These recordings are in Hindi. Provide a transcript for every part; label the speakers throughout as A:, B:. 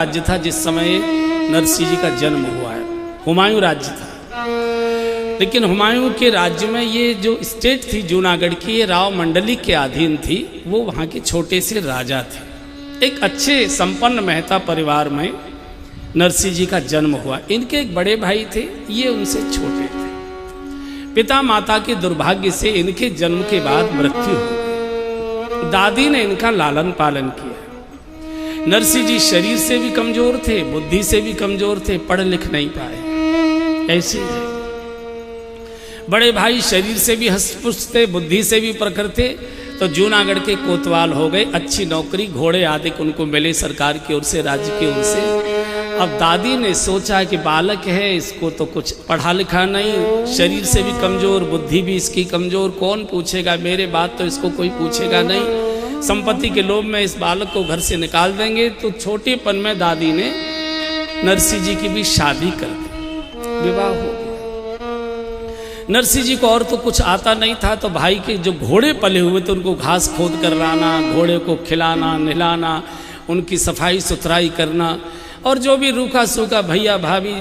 A: राज्य था जिस समय नरसिंह जी का जन्म हुआ है। हुमायूं राज्य था, लेकिन हुमायूं के राज्य में ये जो स्टेट थी जूनागढ़ की, ये राव मंडली के अधीन थी। वो वहाँ के छोटे से राजा थे। एक अच्छे संपन्न मेहता परिवार में नरसिंह जी का जन्म हुआ। इनके एक बड़े भाई थे, ये उनसे छोटे थे। पिता माता के दुर्भाग्य से इनके जन्म के बाद मृत्यु हो गई। दादी ने इनका लालन पालन किया। नरसिंह जी शरीर से भी कमजोर थे, बुद्धि से भी कमजोर थे, पढ़ लिख नहीं पाए। ऐसे ही बड़े भाई शरीर से भी हष्ट-पुष्ट थे, बुद्धि से भी प्रखर थे, तो जूनागढ़ के कोतवाल हो गए। अच्छी नौकरी, घोड़े आदि उनको मिले सरकार की ओर से, राज्य की ओर से। अब दादी ने सोचा कि बालक है, इसको तो कुछ पढ़ा लिखा नहीं, शरीर से भी कमजोर, बुद्धि भी इसकी कमजोर, कौन पूछेगा मेरे बात, तो इसको कोई पूछेगा नहीं। संपत्ति के लोभ में इस बालक को घर से निकाल देंगे। तो छोटेपन में दादी ने नरसिंह जी की भी शादी कर दी, विवाह हो गया। नरसिंह जी को और तो कुछ आता नहीं था, तो भाई के जो घोड़े पले हुए थे उनको घास खोद कर लाना, घोड़े को खिलाना नहलाना, उनकी सफाई सुथराई करना, और जो भी रूखा सूखा भैया भाभी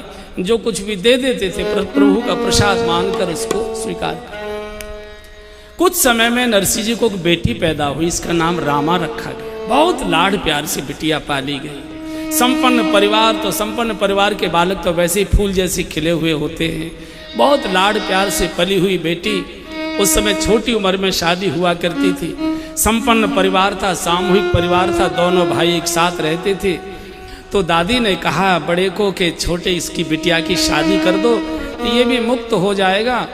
A: जो कुछ भी दे देते थे प्रभु का प्रसाद मानकर उसको स्वीकार कर। कुछ समय में नरसिंह जी को एक बेटी पैदा हुई, इसका नाम रामा रखा गया। बहुत लाड़ प्यार से बिटिया पाली गई। संपन्न परिवार, तो संपन्न परिवार के बालक तो वैसे ही फूल जैसे खिले हुए होते हैं। बहुत लाड़ प्यार से पली हुई बेटी। उस समय छोटी उम्र में शादी हुआ करती थी। संपन्न परिवार था, सामूहिक परिवार था, दोनों भाई एक साथ रहते थे। तो दादी ने कहा बड़े को कि छोटे इसकी बिटिया की शादी कर दो, तो ये भी मुक्त हो जाएगा।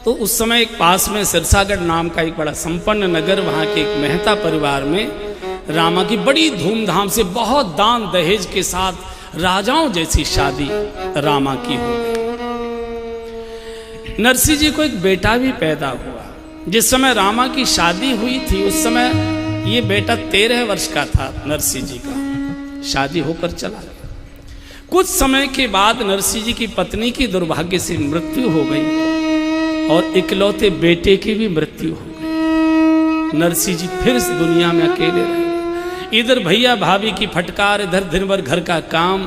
A: तो उस समय एक पास में सिरसागढ़ नाम का एक बड़ा संपन्न नगर, वहाँ के एक मेहता परिवार में रामा की बड़ी धूमधाम से, बहुत दान दहेज के साथ राजाओं जैसी शादी रामा की हो गई। नरसिंह जी को एक बेटा भी पैदा हुआ। जिस समय रामा की शादी हुई थी उस समय ये बेटा 13 वर्ष का था। नरसिंह जी का शादी होकर चला गया। कुछ समय के बाद नरसिंह जी की पत्नी की दुर्भाग्य से मृत्यु हो गई और इकलौते बेटे की भी मृत्यु हो गई। नरसिंह जी फिर इस दुनिया में अकेले रहे। इधर भैया भाभी की फटकार, इधर दिन भर घर का काम,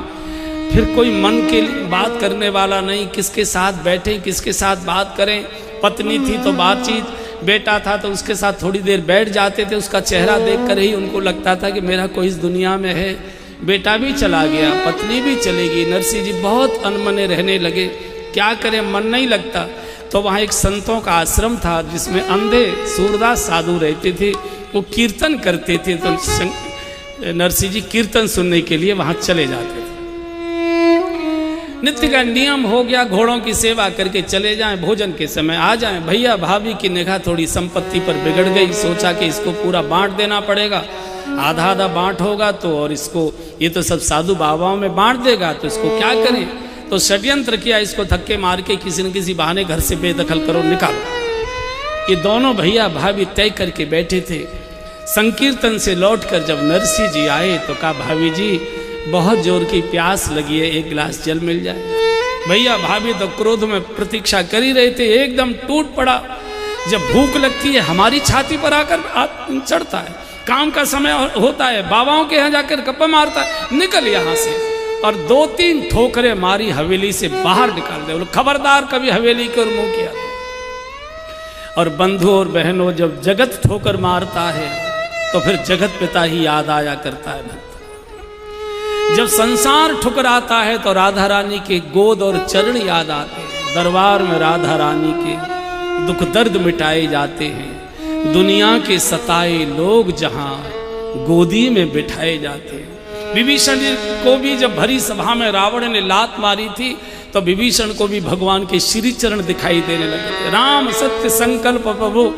A: फिर कोई मन के बात करने वाला नहीं, किसके साथ बैठे, किसके साथ बात करें। पत्नी थी तो बातचीत, बेटा था तो उसके साथ थोड़ी देर बैठ जाते थे। उसका चेहरा देखकर ही उनको लगता था कि मेरा कोई इस दुनिया में है। बेटा भी चला गया, पत्नी भी चली गई। नरसिंह जी बहुत अनमने रहने लगे। क्या करें, मन नहीं लगता। तो वहाँ एक संतों का आश्रम था जिसमें अंधे सूरदास साधु रहते थे। वो कीर्तन करते थे, तो नरसिंह जी कीर्तन सुनने के लिए वहाँ चले जाते थे। नित्य का नियम हो गया, घोड़ों की सेवा करके चले जाएं, भोजन के समय आ जाएं। भैया भाभी की निगाह थोड़ी संपत्ति पर बिगड़ गई। सोचा कि इसको पूरा बांट देना पड़ेगा, आधा आधा बांट होगा तो, और इसको ये तो सब साधु बाबाओं में बांट देगा, तो इसको क्या करें। तो षड्यंत्र किया, इसको धक्के मार के किसी न किसी बहाने घर से बेदखल करो, निकालो। ये दोनों भैया भाभी तय करके बैठे थे। संकीर्तन से लौटकर जब नरसिंह जी आए तो कहा भाभी जी बहुत जोर की प्यास लगी है, एक गिलास जल मिल जाए। भैया भाभी तो क्रोध में प्रतीक्षा कर ही रहे थे, एकदम टूट पड़ा। जब भूख लगती है हमारी छाती पर आकर चढ़ता है, काम का समय होता है, बाबाओं के यहाँ जाकर गप्पा मारता है, निकल यहाँ से। और 2-3 ठोकरें मारी, हवेली से बाहर निकाल दे। बोलो खबरदार कभी हवेली के ओर मुंह किया। और बंधु और बहनों, जब जगत ठोकर मारता है तो फिर जगत पिता ही याद आया करता है भक्त। जब संसार ठुकराता है तो राधा रानी के गोद और चरण याद आते हैं। दरबार में राधा रानी के दुख दर्द मिटाए जाते हैं। दुनिया के सताए लोग जहां गोदी में बिठाए जाते हैं। विभीषण को भी जब भरी सभा में रावण ने लात मारी थी तो विभीषण को भी भगवान के श्री चरण दिखाई देने लगे। राम सत्य संकल्प प्रभु